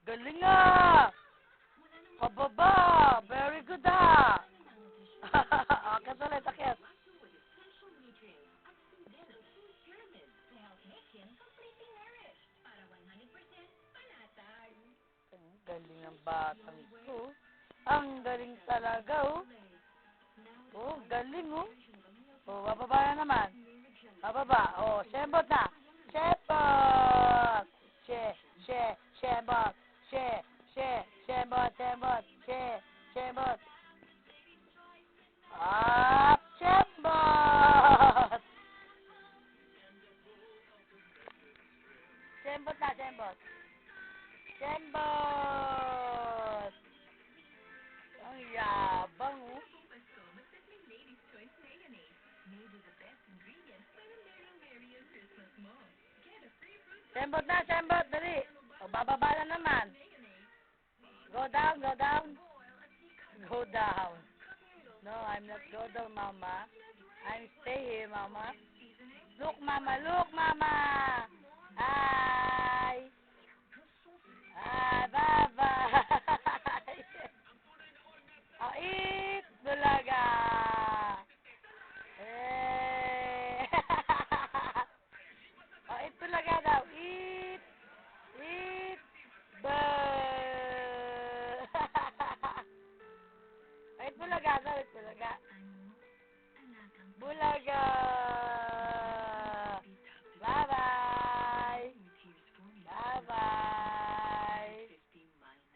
Galing ah! Pababa! Very good ah! Akyat ulit, akyat. Ang galing ng batang ko. Ang galing talaga oh. Oh, galing oh. Oh, bababa na naman. Bababa. Oh, shembot na. Shembot! Shembot! Shembot! Shembot! Up! Shembot! Shembot na, shembot. Shembot! Ang yabang oh. Shembot na, shembot, dali. O, bababa na naman. Go down, go down. Go down. No, I'm not go down, mama. I'm stay here, mama. Look, mama, look, mama. Hi. Hi, bye-bye. Oh, eat, bulaga. Eh. Oh, eat bulaga daw. Eat. Eat. Eat bulaga daw, eat bulaga. Bulaga. Bye-bye. Bye-bye.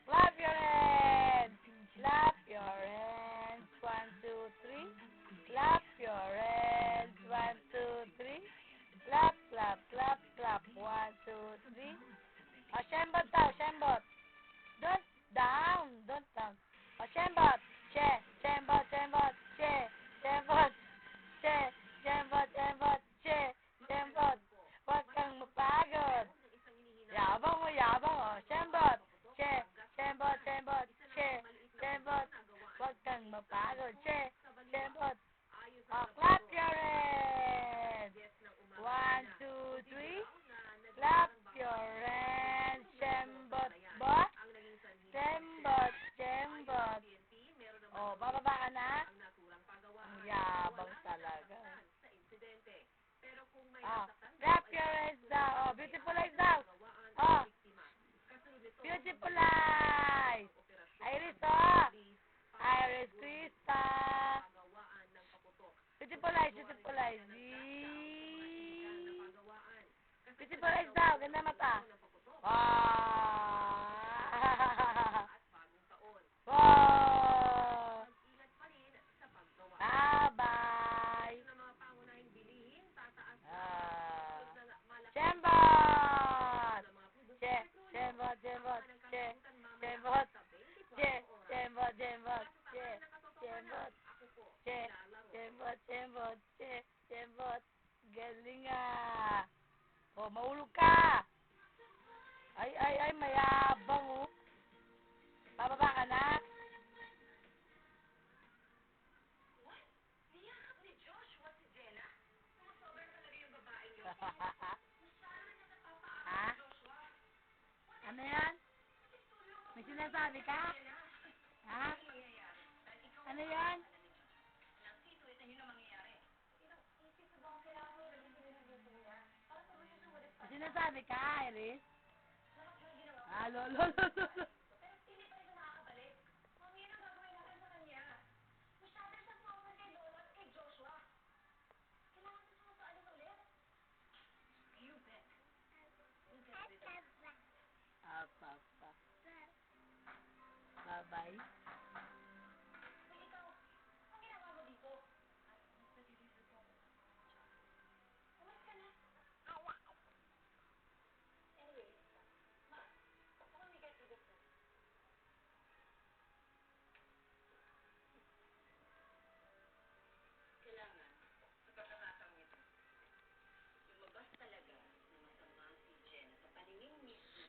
Clap your hands. Clap your hands. 1, 2, 3. Clap your hands. 1, 2, 3. Clap, clap, clap, clap. 1, 2, 3. Oh, shembot daw, shembot. Don't down. Don't down. Oh, shembot. Shembot, shembot. Shembot. Shembot, shembot. Shembot. Huwag kang mapagod. Yabang mo, yabang oh. Shembot. Shembot, shembot. Shembot. Huwag kang mapagod. Shembot. Oh, clap your hands. 1, 2, 3. Clap your hands. Shembot, bot. Shembot, shembot. Oh, bababa ka na? Ang yabang talaga. Oh, clap your hands daw. Oh, beautiful eyes daw. Oh, beautiful eyes. Iris, oh. Iris Krista. Beautiful eyes, beautiful eyes. Beautiful eyes daw. Ganda mata. Wow. Wow. Bye-bye. Shembot. Shembot, shembot. Shembot. Shembot, shembot. Shembot. Shembot, shembot. Shembot. Galing ah. Oh, mahulog ka. Ay, mayabang oh. Bababa ka na? Ha? Ano yan? May sinasabi ka? Ha? Ano yan? May sinasabi ka, Iris? Ah, lolo. Apa. Bye-bye.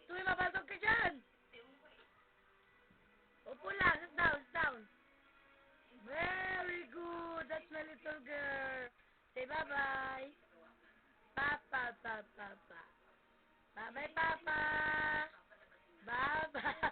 Tuwi, mabasog ka dyan! Upo lang, sit down, sit down. Very good, that's my little girl. Say bye-bye. Papa. Bye-bye, Papa. Bye-bye.